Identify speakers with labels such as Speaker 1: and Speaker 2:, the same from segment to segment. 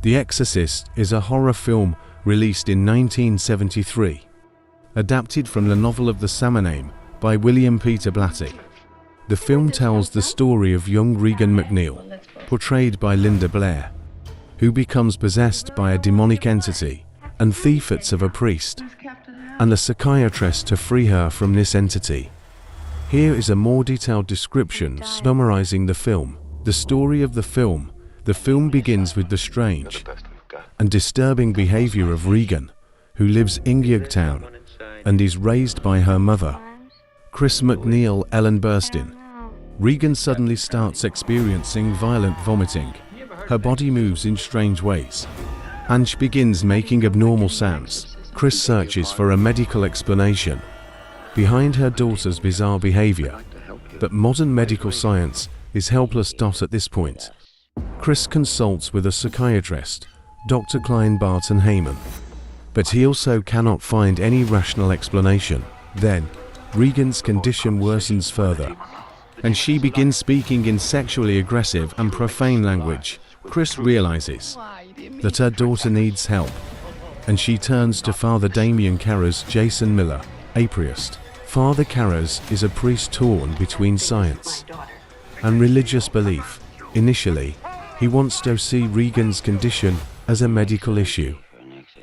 Speaker 1: The Exorcist is a horror film released in 1973, adapted from the novel of the same name by William Peter Blatty. The film tells the story of young Regan McNeil, portrayed by Linda Blair, who becomes possessed by a demonic entity and thiefs of a priest and a psychiatrist to free her from this entity. Here is a more detailed description summarizing the film. The story of the film. The film begins with the strange and disturbing behavior of Regan, who lives in Yugtown and is raised by her mother, Chris McNeil Ellen Burstyn. Regan suddenly starts experiencing violent vomiting. Her body moves in strange ways, and she begins making abnormal sounds. Chris searches for a medical explanation behind her daughter's bizarre behavior, but modern medical science is helpless. At this point, Chris consults with a psychiatrist, Dr. Klein Barton Heyman, but he also cannot find any rational explanation. Then, Regan's condition worsens further, and she begins speaking in sexually aggressive and profane language. Chris realizes that her daughter needs help, and she turns to Father Damien Carr's Jason Miller, a priest. Father Carr's is a priest torn between science and religious belief. Initially, he wants to see Regan's condition as a medical issue,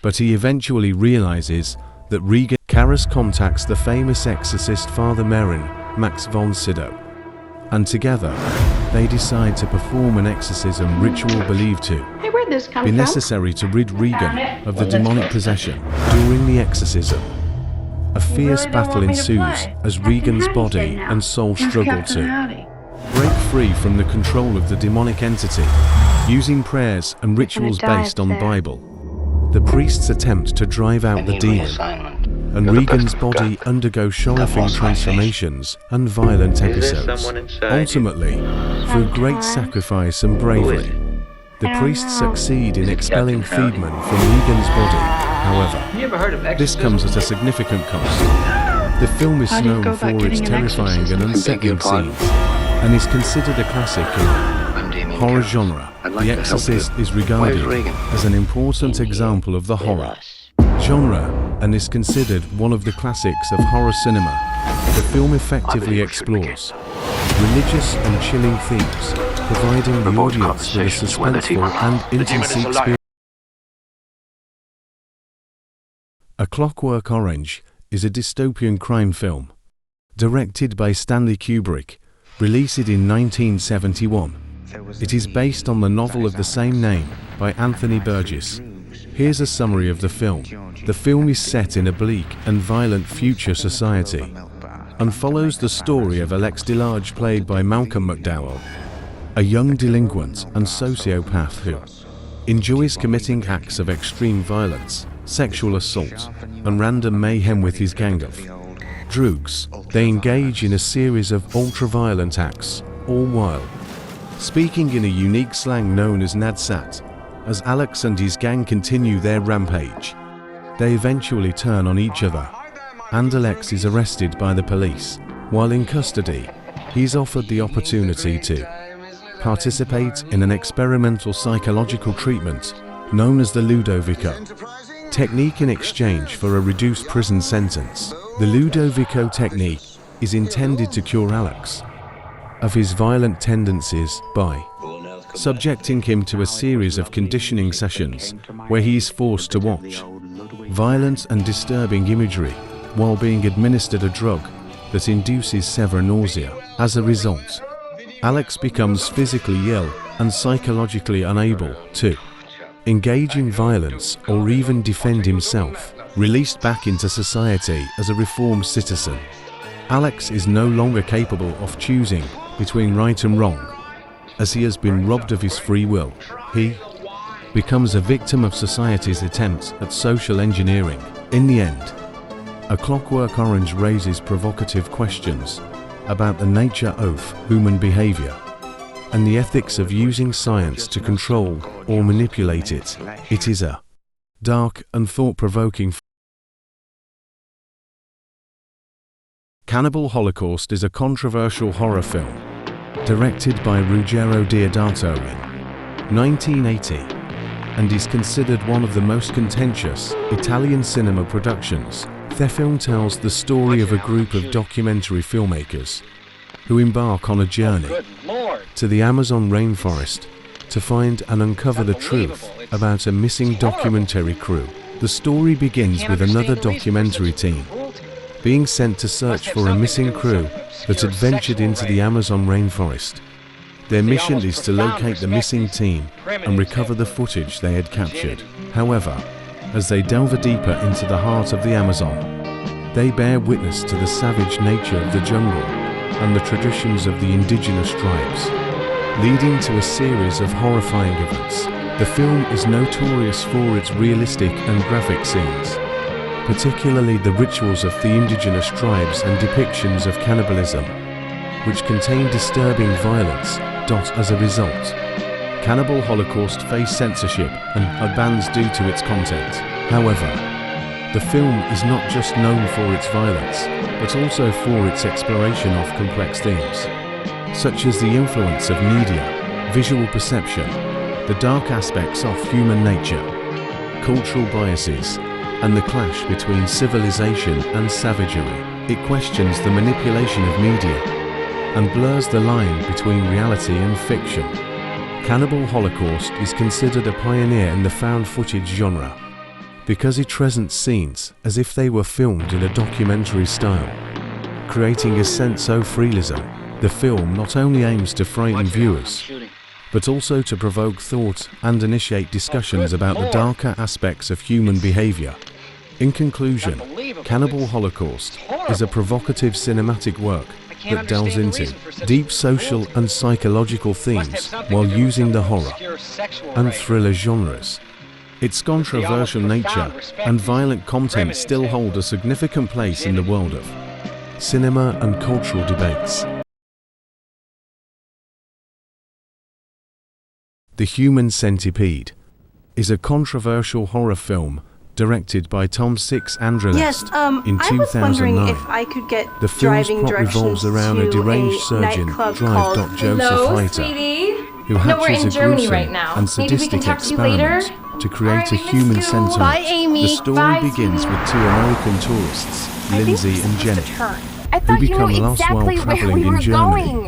Speaker 1: but he eventually realizes that Regan. Carras contacts the famous exorcist Father Merrin, Max von Sydow, and together, they decide to perform an exorcism ritual believed to be necessary to rid Regan of the demonic possession. During the exorcism, a fierce battle ensues as Regan's body and soul struggle to break free from the control of the demonic entity. Using prayers and rituals based on the Bible, the priests attempt to drive out the demon, and Regan's body undergoes horrifying transformations and violent episodes. Ultimately, through great sacrifice and bravery, the priests succeed in expelling Friedman from Regan's body. However, this comes at a significant cost. The film is known for its terrifying and unsettling scenes, and is considered a classic in the horror genre. The Exorcist is regarded as an important example of the horror genre and is considered one of the classics of horror cinema. The film effectively explores religious and chilling themes, providing the audience with a suspenseful and intense experience. A Clockwork Orange is a dystopian crime film, directed by Stanley Kubrick, released in 1971. It is based on the novel of the same name by Anthony Burgess. Here's a summary of the film. The film is set in a bleak and violent future society, and follows the story of Alex DeLarge, played by Malcolm McDowell, a young delinquent and sociopath who enjoys committing acts of extreme violence, sexual assault, and random mayhem with his gang of droogs. They engage in a series of ultra-violent acts, all while speaking in a unique slang known as Nadsat. As Alex and his gang continue their rampage, they eventually turn on each other, and Alex is arrested by the police. While in custody, he's offered the opportunity to participate in an experimental psychological treatment known as the Ludovico technique in exchange for a reduced prison sentence. The Ludovico technique is intended to cure Alex of his violent tendencies by subjecting him to a series of conditioning sessions where he is forced to watch violent and disturbing imagery while being administered a drug that induces severe nausea. As a result, Alex becomes physically ill and psychologically unable to engage in violence or even defend himself. Released back into society as a reformed citizen, Alex is no longer capable of choosing between right and wrong. As he has been robbed of his free will, he becomes a victim of society's attempt at social engineering. In the end, A Clockwork Orange raises provocative questions about the nature of human behavior and the ethics of using science to control or manipulate it. It is a dark and thought-provoking film. Cannibal Holocaust is a controversial horror film directed by Ruggero Deodato in 1980. and is considered one of the most contentious Italian cinema productions. The film tells the story of a group of documentary filmmakers who embark on a journey to the Amazon rainforest to find and uncover the truth about a missing documentary crew. The story begins with another documentary team being sent to search for a missing crew that had ventured into the Amazon rainforest. Their mission is to locate the missing team and recover the footage they had captured. However, as they delve deeper into the heart of the Amazon, they bear witness to the savage nature of the jungle and the traditions of the indigenous tribes, leading to a series of horrifying events. The film is notorious for its realistic and graphic scenes, particularly the rituals of the indigenous tribes and depictions of cannibalism, which contain disturbing violence. As a result, Cannibal Holocaust faced censorship and bans due to its content. However, the film is not just known for its violence, but also for its exploration of complex themes, such as the influence of media, visual perception, the dark aspects of human nature, cultural biases, and the clash between civilization and savagery. It questions the manipulation of media and blurs the line between reality and fiction. Cannibal Holocaust is considered a pioneer in the found footage genre because it presents scenes as if they were filmed in a documentary style, creating a sense of realism. The film not only aims to frighten viewers, but also to provoke thought and initiate discussions about the darker aspects of human behavior. In conclusion, Cannibal Holocaust is a provocative cinematic work that delves into deep social and psychological themes while using the horror and thriller genres. Its controversial nature and violent content still hold a significant place in the world of cinema and cultural debates. The Human Centipede is a controversial horror film directed by Tom Six Andrelest in 2009.
Speaker 2: I was wondering if I could get
Speaker 1: the film's plot revolves around a deranged surgeon, Joseph Heiter, who hatches a gruesome and sadistic experiment to create a human centipede. The story begins with two American tourists, Lindsay and Jenny, who become lost while traveling in Germany.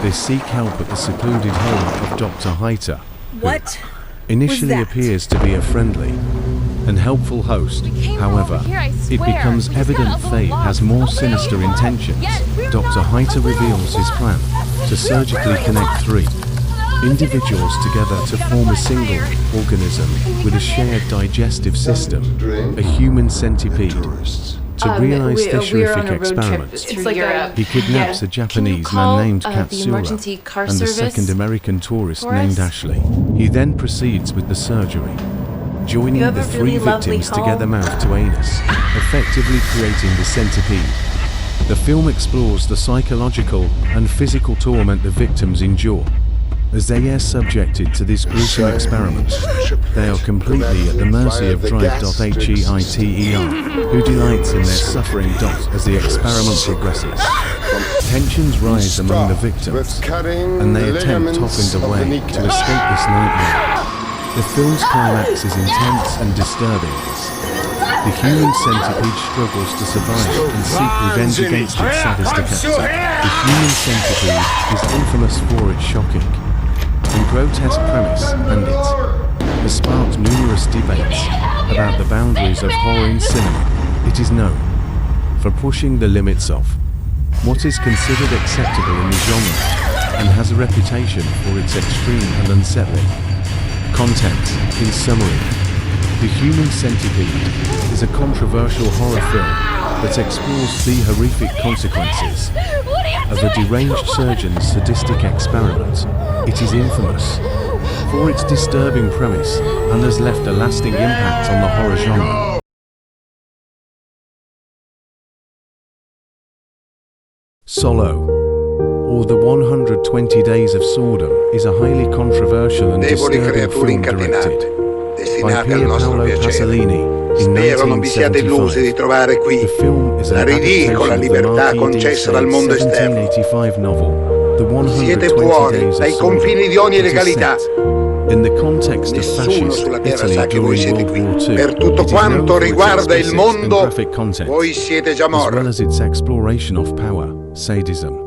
Speaker 1: They seek help at the secluded home of Dr. Heiter, who initially appears to be a friendly and helpful host. However, it becomes evident fate has more sinister intentions. Dr. Heiter reveals his plan to surgically connect three individuals together to form a single organism with a shared digestive system, a human centipede. To realize this horrific experiment, he kidnaps a Japanese man named Katsura and a second American tourist named Ashley. He then proceeds with the surgery, joining the three victims together mouth to anus, effectively creating the centipede. The film explores the psychological and physical torment the victims endure as they are subjected to this gruesome experiment. They are completely at the mercy of Drive.Heiter, who delights in their suffering. As the experiment progresses, tensions rise among the victims, and they attempt to find a way to escape this nightmare. The film's climax is intense and disturbing. The human centipede struggles to survive and seek revenge against its sadistic attacker. The human centipede is infamous for its shocking and grotesque premise, and it has sparked numerous debates about the boundaries of horror in cinema. It is known for pushing the limits of what is considered acceptable in the genre and has a reputation for its extreme and unsettling content. In summary, The Human Centipede is a controversial horror film that explores the horrific consequences of a deranged surgeon's sadistic experiment. It is infamous for its disturbing premise and has left a lasting impact on the horror genre. Salo, or The 120 Days of Sodom, is a highly controversial and disturbing film directed by Pier Paolo Pasolini in 1975. The film is an adaptation of the Marquis de Sade's 1785 novel, The 120 Days of Sodom. In the context of
Speaker 3: Nessuno
Speaker 1: fascist
Speaker 3: sulla terra
Speaker 1: Italy
Speaker 3: sa che voi
Speaker 1: during
Speaker 3: siete
Speaker 1: World
Speaker 3: qui.
Speaker 1: War II,
Speaker 3: Per tutto
Speaker 1: it is known
Speaker 3: quanto
Speaker 1: for its
Speaker 3: riguarda il
Speaker 1: explicit and
Speaker 3: mondo,
Speaker 1: graphic content,
Speaker 3: voi siete già
Speaker 1: as well
Speaker 3: morti.
Speaker 1: as its exploration of power, sadism,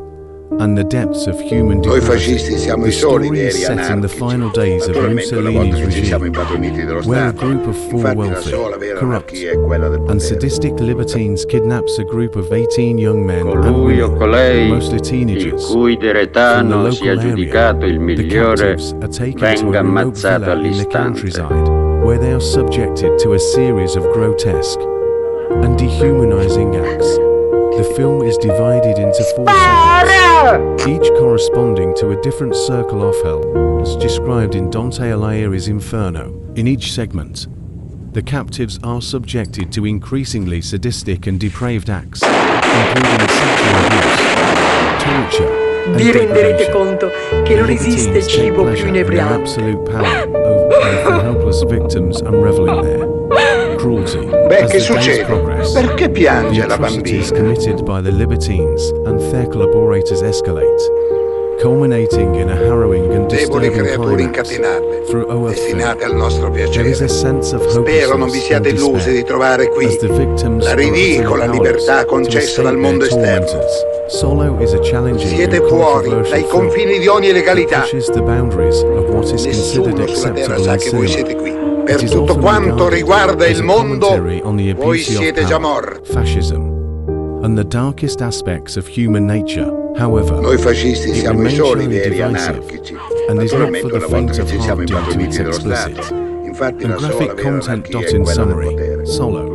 Speaker 1: and the depths of human
Speaker 3: Noi
Speaker 1: depravity.
Speaker 3: fascisti siamo
Speaker 1: The
Speaker 3: i soli
Speaker 1: story is
Speaker 3: veri
Speaker 1: set in the
Speaker 3: anarchici.
Speaker 1: final days of
Speaker 3: Naturalmente una volta
Speaker 1: Mussolini's
Speaker 3: che ci siamo
Speaker 1: regime,
Speaker 3: impadroniti dello
Speaker 1: where a
Speaker 3: Stato.
Speaker 1: group of four
Speaker 3: Infatti la
Speaker 1: wealthy,
Speaker 3: sola vera
Speaker 1: corrupt,
Speaker 3: anarchia è quella del
Speaker 1: and
Speaker 3: potere.
Speaker 1: sadistic libertines kidnaps a group of 18 young men and
Speaker 4: Colui o
Speaker 1: women,
Speaker 4: colei
Speaker 1: mostly
Speaker 4: il
Speaker 1: teenagers,
Speaker 4: cui
Speaker 1: from the
Speaker 4: diretano
Speaker 1: local
Speaker 4: sia
Speaker 1: area.
Speaker 4: giudicato il
Speaker 1: The
Speaker 4: migliore
Speaker 1: captives are taken to
Speaker 4: venga
Speaker 1: a remote
Speaker 4: ammazzato
Speaker 1: villa in the
Speaker 4: all'istante.
Speaker 1: countryside, where they are subjected to a series of grotesque and dehumanizing acts. The film is divided into 4 segments, each corresponding to a different circle of hell, as described in Dante Alighieri's Inferno. In each segment, the captives are subjected to increasingly sadistic and depraved acts, including sexual abuse, torture, and
Speaker 5: Vi renderete
Speaker 1: degradation.
Speaker 5: conto che non esiste
Speaker 1: Libertines take
Speaker 5: cibo più
Speaker 1: pleasure in their
Speaker 5: inebriante.
Speaker 1: absolute power over the helpless victims and revel in their cruelty.
Speaker 3: Beh,
Speaker 1: As
Speaker 3: che
Speaker 1: the days
Speaker 3: succede?
Speaker 1: progress,
Speaker 3: Perché
Speaker 1: the
Speaker 3: piange la
Speaker 1: atrocities
Speaker 3: bambina?
Speaker 1: committed by the libertines and their collaborators escalate, culminating in a harrowing and
Speaker 3: Deboli
Speaker 1: disturbing
Speaker 3: creature
Speaker 1: climax.
Speaker 3: incatenate,
Speaker 1: Through our
Speaker 3: destinate
Speaker 1: film,
Speaker 3: al nostro
Speaker 1: there is a
Speaker 3: piacere.
Speaker 1: sense of
Speaker 3: Spero non vi
Speaker 1: hopelessness
Speaker 3: siate
Speaker 1: and
Speaker 3: illusi di
Speaker 1: despair,
Speaker 3: trovare qui
Speaker 1: as the victims
Speaker 3: la
Speaker 1: are utterly
Speaker 3: ridicola
Speaker 1: powerless
Speaker 3: libertà
Speaker 1: to
Speaker 3: concessa
Speaker 1: escape
Speaker 3: dal mondo
Speaker 1: their
Speaker 3: esterno.
Speaker 1: tormentors. Salo is a challenging
Speaker 3: Siete
Speaker 1: and
Speaker 3: fuori
Speaker 1: controversial
Speaker 3: dai
Speaker 1: film
Speaker 3: confini di ogni
Speaker 1: that
Speaker 3: legalità.
Speaker 1: pushes the boundaries of what is considered
Speaker 3: Nessuno sulla terra
Speaker 1: acceptable
Speaker 3: sa
Speaker 1: in
Speaker 3: che voi
Speaker 1: cinema.
Speaker 3: siete qui.
Speaker 1: It
Speaker 3: Per
Speaker 1: is
Speaker 3: tutto
Speaker 1: often
Speaker 3: quanto
Speaker 1: regarded
Speaker 3: riguarda
Speaker 1: as
Speaker 3: il
Speaker 1: a
Speaker 3: mondo,
Speaker 1: commentary on the
Speaker 3: voi
Speaker 1: abuse of
Speaker 3: siete già
Speaker 1: power,
Speaker 3: morti.
Speaker 1: fascism, and the darkest aspects of human nature. However,
Speaker 3: Noi fascisti
Speaker 1: it
Speaker 3: siamo i
Speaker 1: remains
Speaker 3: soli
Speaker 1: highly
Speaker 3: veri
Speaker 1: divisive
Speaker 3: anarchici.
Speaker 1: and is not
Speaker 3: Naturalmente
Speaker 1: for the
Speaker 3: una volta
Speaker 1: faint
Speaker 3: che
Speaker 1: of
Speaker 3: ci siamo
Speaker 1: heart due to
Speaker 3: impadroniti
Speaker 1: its
Speaker 3: dello
Speaker 1: explicit
Speaker 3: Stato. Infatti
Speaker 1: and
Speaker 3: la sola
Speaker 1: graphic
Speaker 3: vera
Speaker 1: content.
Speaker 3: anarchia è
Speaker 1: In
Speaker 3: quella del
Speaker 1: summary,
Speaker 3: potere.
Speaker 1: Salo,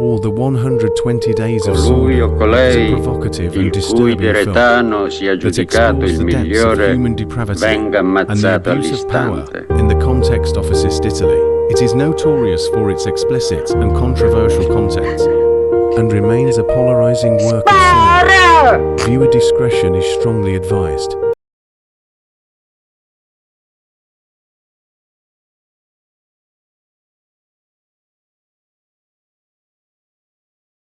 Speaker 1: or the 120 Days of
Speaker 4: Colui o
Speaker 1: Sodom, is a
Speaker 4: colei
Speaker 1: provocative and
Speaker 4: il cui
Speaker 1: disturbing film
Speaker 4: diretano sia
Speaker 1: that
Speaker 4: giudicato
Speaker 1: explores
Speaker 4: il
Speaker 1: the depths of
Speaker 4: migliore
Speaker 1: human depravity
Speaker 4: venga
Speaker 1: and the
Speaker 4: ammazzato
Speaker 1: abuse of power
Speaker 4: all'istante.
Speaker 1: in the context of fascist Italy. It is notorious for its explicit and controversial content and remains a polarizing work of cinema. Viewer discretion is strongly advised.